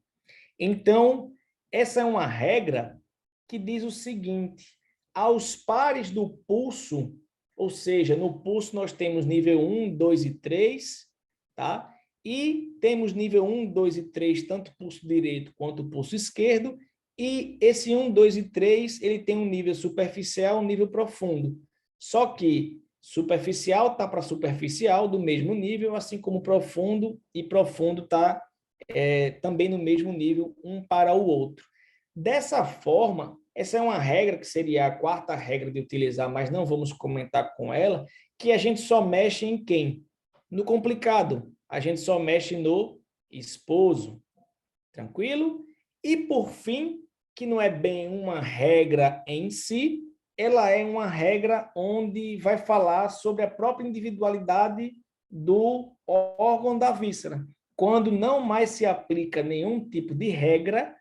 Então, essa é uma regra que diz o seguinte: aos pares do pulso, ou seja, no pulso nós temos nível 1, 2 e 3, tá? E temos nível 1, 2 e 3, tanto pulso direito quanto pulso esquerdo, E esse 1, 2 e 3, ele tem um nível superficial, um nível profundo. Só que superficial está para superficial, do mesmo nível, assim como profundo, e profundo está também no mesmo nível, um para o outro. Dessa forma, essa é uma regra que seria a quarta regra de utilizar, mas não vamos comentar com ela, que a gente só mexe em quem? No complicado. A gente só mexe no esposo. Tranquilo? E, por fim, que não é bem uma regra em si, ela é uma regra onde vai falar sobre a própria individualidade do órgão da víscera. Quando não mais se aplica nenhum tipo de regra,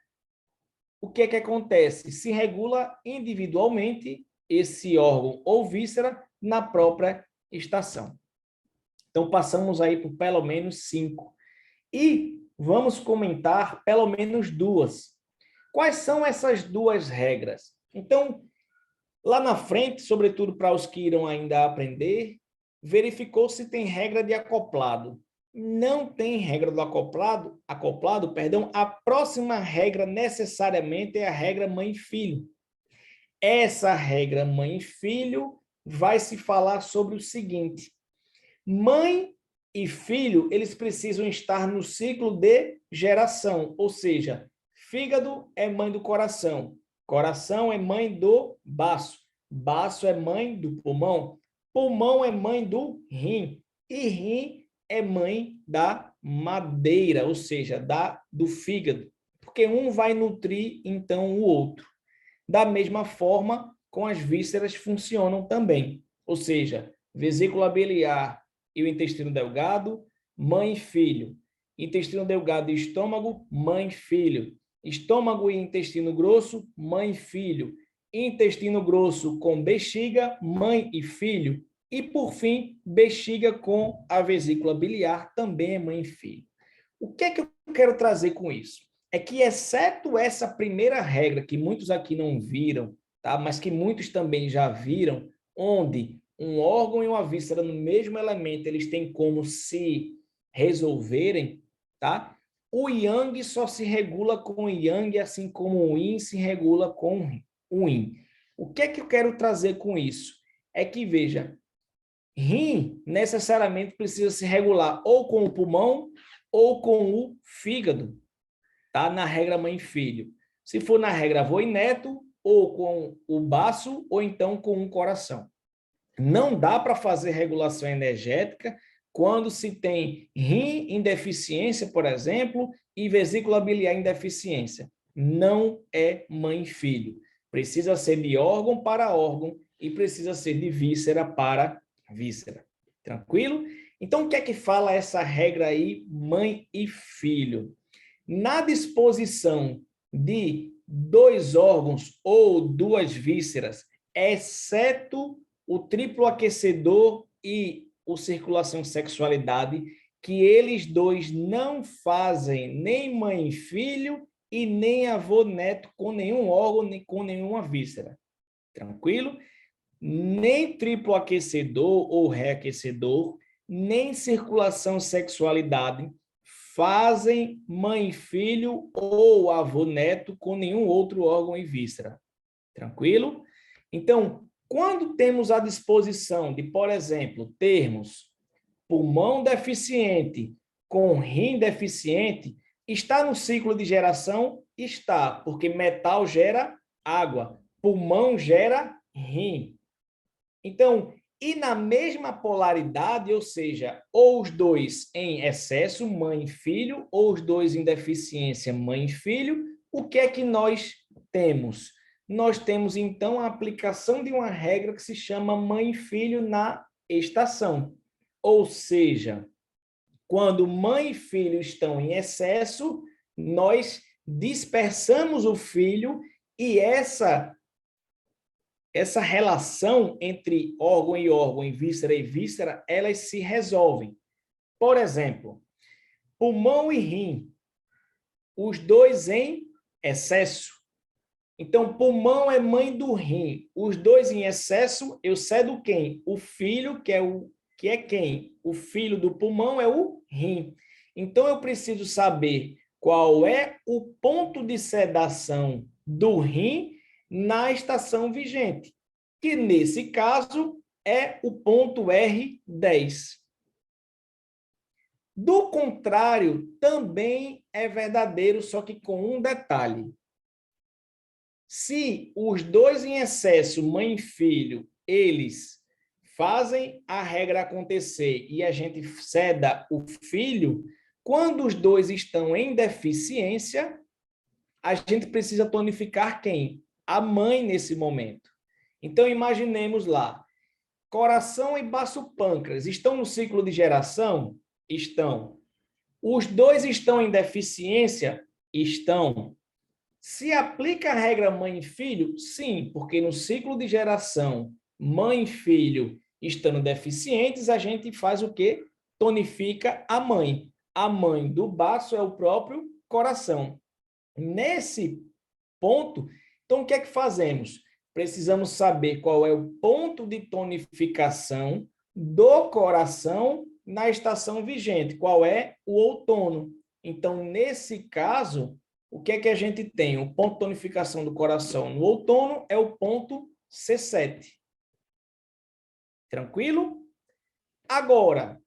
o que é que acontece? Se regula individualmente esse órgão ou víscera na própria estação. Então, passamos aí por pelo menos 5. E vamos comentar pelo menos 2. Quais são essas 2 regras? Então, lá na frente, sobretudo para os que irão ainda aprender, verificou se tem regra de acoplado. Não tem regra do acoplado, a próxima regra necessariamente é a regra mãe-filho. Essa regra mãe-filho vai se falar sobre o seguinte: mãe e filho, eles precisam estar no ciclo de geração, ou seja, fígado é mãe do coração, coração é mãe do baço, baço é mãe do pulmão, pulmão é mãe do rim, e rim é mãe da madeira, ou seja, do fígado, porque um vai nutrir, então, o outro. Da mesma forma, com as vísceras funcionam também, ou seja, vesícula biliar e o intestino delgado, mãe e filho. Intestino delgado e estômago, mãe e filho. Estômago e intestino grosso, mãe e filho. Intestino grosso com bexiga, mãe e filho. E, por fim, bexiga com a vesícula biliar, também é mãe e filho. O que é que eu quero trazer com isso? É que, exceto essa primeira regra, que muitos aqui não viram, tá? Mas que muitos também já viram, onde um órgão e uma víscera no mesmo elemento, eles têm como se resolverem, tá? O yang só se regula com o yang, assim como o yin se regula com o yin. O que é que eu quero trazer com isso? É que, veja, rim necessariamente precisa se regular ou com o pulmão ou com o fígado, tá? Na regra mãe e filho. Se for na regra avô e neto, ou com o baço, ou então com um coração. Não dá para fazer regulação energética quando se tem rim em deficiência, por exemplo, e vesícula biliar em deficiência. Não é mãe e filho. Precisa ser de órgão para órgão e precisa ser de víscera para víscera. Tranquilo? Então, o que é que fala essa regra aí, mãe e filho? Na disposição de 2 órgãos ou 2 vísceras, exceto o triplo aquecedor e o circulação sexualidade, que eles 2 não fazem nem mãe e filho e nem avô neto com nenhum órgão, nem com nenhuma víscera. Tranquilo? Nem triplo aquecedor ou reaquecedor, nem circulação sexualidade fazem mãe e filho ou avô neto com nenhum outro órgão e víscera. Tranquilo? Então, quando temos a disposição de, por exemplo, termos pulmão deficiente com rim deficiente, está no ciclo de geração? Está, porque metal gera água, pulmão gera rim. Então, e na mesma polaridade, ou seja, ou os 2 em excesso, mãe e filho, ou os 2 em deficiência, mãe e filho, o que é que nós temos? Nós temos, então, a aplicação de uma regra que se chama mãe e filho na estação. Ou seja, quando mãe e filho estão em excesso, nós dispersamos o filho e essa relação entre órgão e víscera, elas se resolvem. Por exemplo, pulmão e rim, os 2 em excesso. Então, pulmão é mãe do rim. Os 2 em excesso, eu cedo quem? O filho, que é quem? O filho do pulmão é o rim. Então, eu preciso saber qual é o ponto de sedação do rim na estação vigente, que nesse caso é o ponto R10. Do contrário, também é verdadeiro, só que com um detalhe. Se os dois em excesso, mãe e filho, eles fazem a regra acontecer e a gente ceda o filho, quando os dois estão em deficiência, a gente precisa tonificar quem? A mãe nesse momento. Então, imaginemos lá, coração e baço pâncreas estão no ciclo de geração? Estão. Os dois estão em deficiência? Estão. Se aplica a regra mãe e filho? Sim, porque no ciclo de geração, mãe e filho estando deficientes, a gente faz o quê? Tonifica a mãe. A mãe do baço é o próprio coração. Nesse ponto, então o que é que fazemos? Precisamos saber qual é o ponto de tonificação do coração na estação vigente, qual é o outono. Então, nesse caso, o que é que a gente tem? O ponto de tonificação do coração no outono é o ponto C7. Tranquilo? Agora,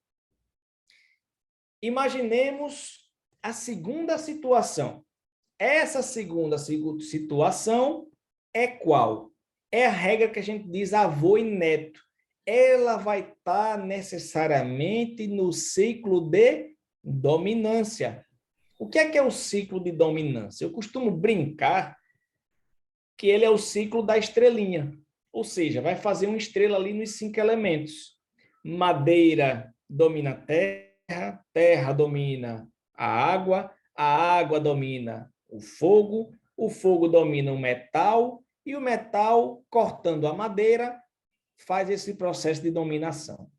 imaginemos a segunda situação. Essa segunda situação é qual? É a regra que a gente diz avô e neto. Ela vai estar necessariamente no ciclo de dominância. O que é o ciclo de dominância? Eu costumo brincar que ele é o ciclo da estrelinha. Ou seja, vai fazer uma estrela ali nos 5 elementos. Madeira domina a terra, terra domina a água domina o fogo domina o metal, e o metal, cortando a madeira, faz esse processo de dominação.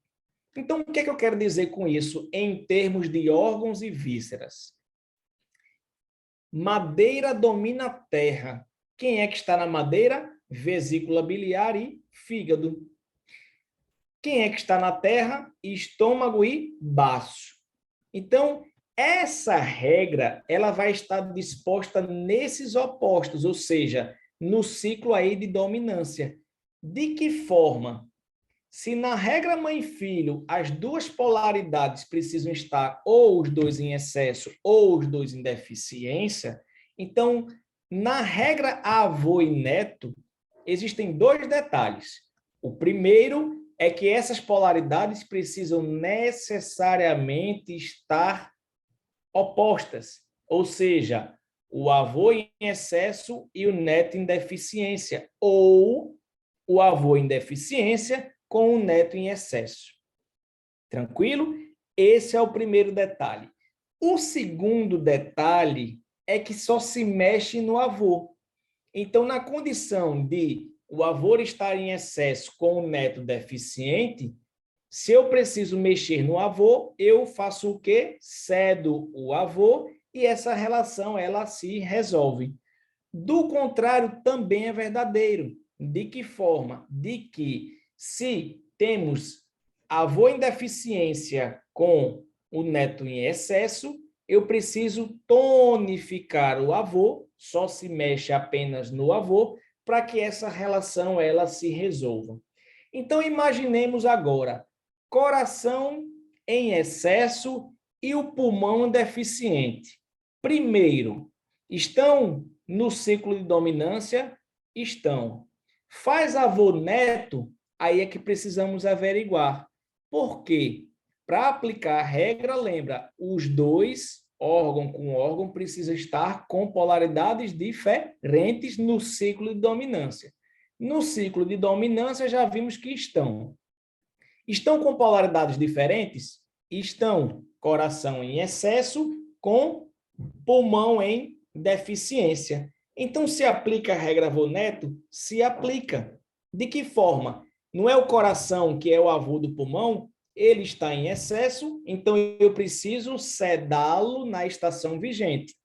Então, o que é que eu quero dizer com isso em termos de órgãos e vísceras? Madeira domina a terra. Quem é que está na madeira? Vesícula biliar e fígado. Quem é que está na terra? Estômago e baço. Então, essa regra, ela vai estar disposta nesses opostos, ou seja, no ciclo aí de dominância. De que forma? Se na regra mãe e filho as duas polaridades precisam estar ou os dois em excesso ou os dois em deficiência, então, na regra avô e neto, existem 2 detalhes. O primeiro é que essas polaridades precisam necessariamente estar opostas, ou seja, o avô em excesso e o neto em deficiência, ou o avô em deficiência com o neto em excesso. Tranquilo? Esse é o primeiro detalhe. O segundo detalhe é que só se mexe no avô. Então, na condição de o avô estar em excesso com o neto deficiente, se eu preciso mexer no avô, eu faço o quê? Cedo o avô e essa relação ela se resolve. Do contrário, também é verdadeiro. De que forma? De que se temos avô em deficiência com o neto em excesso, eu preciso tonificar o avô, só se mexe apenas no avô, para que essa relação ela se resolva. Então, imaginemos agora, coração em excesso e o pulmão deficiente. Primeiro, estão no ciclo de dominância? Estão. Faz avô neto? Aí é que precisamos averiguar. Por quê? Para aplicar a regra, lembra, os dois, órgão com órgão, precisam estar com polaridades diferentes no ciclo de dominância. No ciclo de dominância, já vimos que estão. Estão com polaridades diferentes? Estão. Coração em excesso com pulmão em deficiência. Então, se aplica a regra avô neto? Se aplica. De que forma? Não é o coração que é o avô do pulmão? Ele está em excesso, então eu preciso sedá-lo na estação vigente.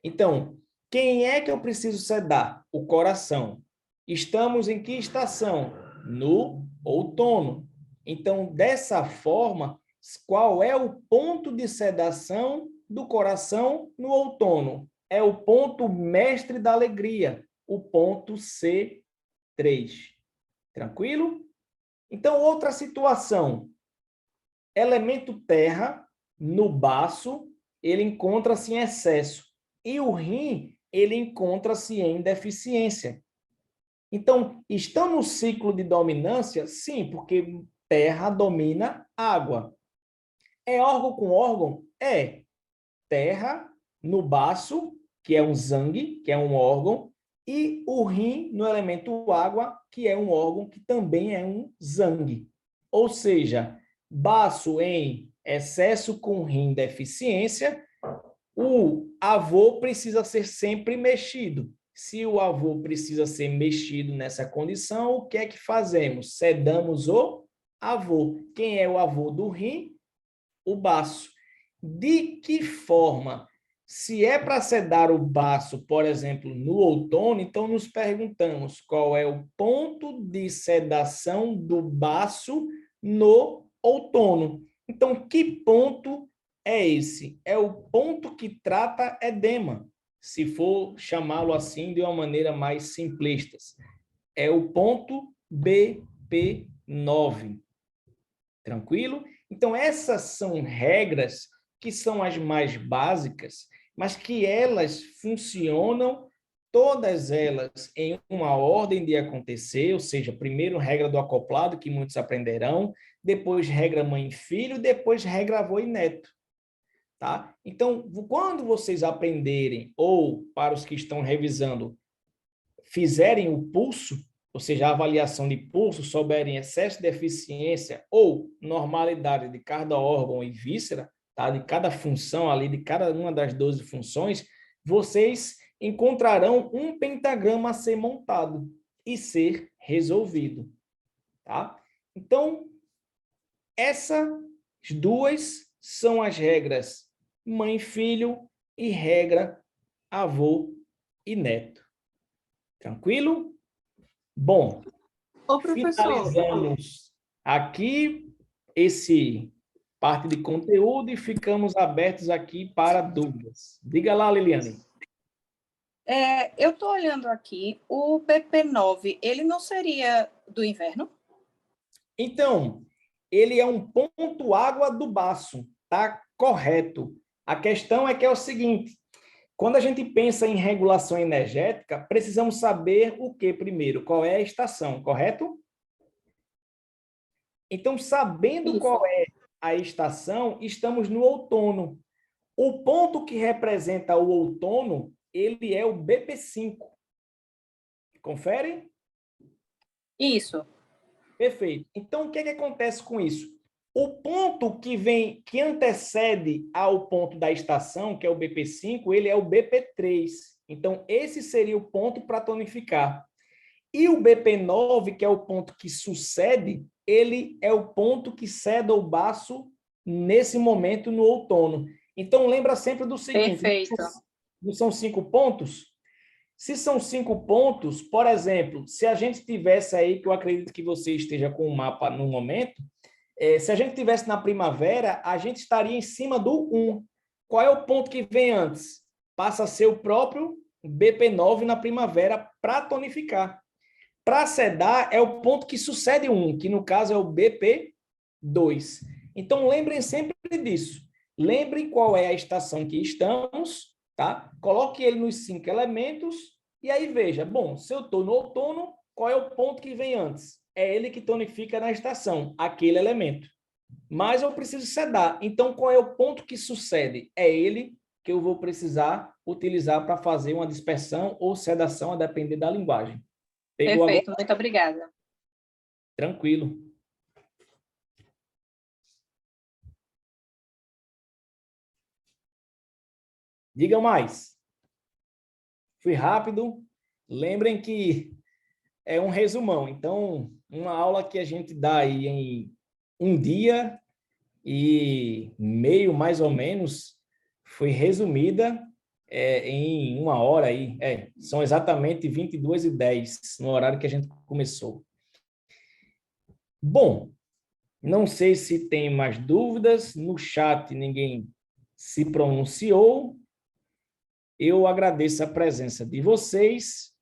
Então, quem é que eu preciso sedar? O coração. Estamos em que estação? No outono. Então, dessa forma, qual é o ponto de sedação do coração no outono? É o ponto mestre da alegria, o ponto C3. Tranquilo? Então, outra situação. Elemento terra, no baço, ele encontra-se em excesso. E o rim, ele encontra-se em deficiência. Então, estão no ciclo de dominância? Sim, porque terra domina água. É órgão com órgão? É. Terra no baço, que é um zangue, que é um órgão, e o rim no elemento água, que é um órgão que também é um zangue. Ou seja, baço em excesso com rim deficiência, o avô precisa ser sempre mexido. Se o avô precisa ser mexido nessa condição, o que é que fazemos? Sedamos o avô. Quem é o avô do rim? O baço. De que forma? Se é para sedar o baço, por exemplo, no outono, então nos perguntamos qual é o ponto de sedação do baço no outono. Então, que ponto é esse? É o ponto que trata edema, se for chamá-lo assim de uma maneira mais simplista. É o ponto BP9. Tranquilo? Então, essas são regras que são as mais básicas, mas que elas funcionam, todas elas, em uma ordem de acontecer, ou seja, primeiro regra do acoplado, que muitos aprenderão, depois regra mãe e filho, depois regra avô e neto. Tá? Então, quando vocês aprenderem, ou para os que estão revisando, fizerem o pulso, ou seja, a avaliação de pulso, souberem excesso de eficiência ou normalidade de cada órgão e víscera, tá? De cada função ali, de cada uma das 12 funções, vocês encontrarão um pentagrama a ser montado e ser resolvido. Tá? Então, essas duas são as regras mãe e filho e regra avô e neto. Tranquilo? Bom, finalizamos aqui esse parte de conteúdo e ficamos abertos aqui para dúvidas. Diga lá, Liliane. Eu estou olhando aqui, o BP9, ele não seria do inverno? Então, ele é um ponto água do baço, tá? Correto. A questão é que é o seguinte, quando a gente pensa em regulação energética, precisamos saber o que primeiro? Qual é a estação, correto? Então, sabendo qual é a estação, estamos no outono. O ponto que representa o outono, ele é o BP5. Confere? Isso. Perfeito. Então, o que é que acontece com isso? O ponto que antecede ao ponto da estação, que é o BP5, ele é o BP3. Então, esse seria o ponto para tonificar. E o BP9, que é o ponto que sucede, ele é o ponto que ceda o baço nesse momento no outono. Então, lembra sempre do seguinte. Perfeito. Não são 5 pontos? Se são 5 pontos, por exemplo, se a gente tivesse aí, que eu acredito que você esteja com o mapa no momento, se a gente tivesse na primavera, a gente estaria em cima do 1. Qual é o ponto que vem antes? Passa a ser o próprio BP9 na primavera para tonificar. Para sedar, é o ponto que sucede o 1, que no caso é o BP2. Então, lembrem sempre disso. Lembrem qual é a estação que estamos, tá? Coloque ele nos 5 elementos e aí veja, bom, se eu estou no outono, qual é o ponto que vem antes? É ele que tonifica na estação, aquele elemento. Mas eu preciso sedar. Então, qual é o ponto que sucede? É ele que eu vou precisar utilizar para fazer uma dispersão ou sedação, a depender da linguagem. Pegou Perfeito, agora? muito obrigada. Tranquilo. Digam mais. Fui rápido. Lembrem que é um resumão. Então, uma aula que a gente dá aí em um dia e meio, mais ou menos, foi resumida em 1 hora aí. São exatamente 22h10, no horário que a gente começou. Bom, não sei se tem mais dúvidas. No chat ninguém se pronunciou. Eu agradeço a presença de vocês.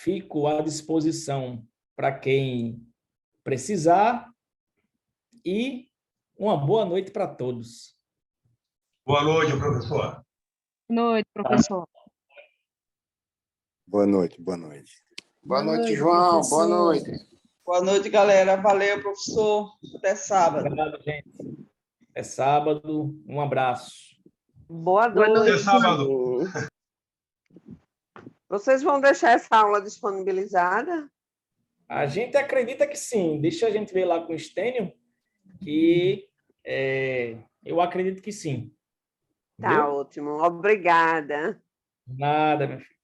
fico à disposição para quem precisar e uma boa noite para todos. Boa noite, professor. Boa noite, professor. Boa noite, boa noite. Boa noite, João. Boa noite. Boa noite, galera. Valeu, professor. Até sábado. Obrigado, gente. Até sábado. Um abraço. Boa Até noite. sábado. Vocês vão deixar essa aula disponibilizada? A gente acredita que sim. Deixa a gente ver lá com o Stênio, que eu acredito que sim. Tá ótimo. Obrigada. Nada, meu filho.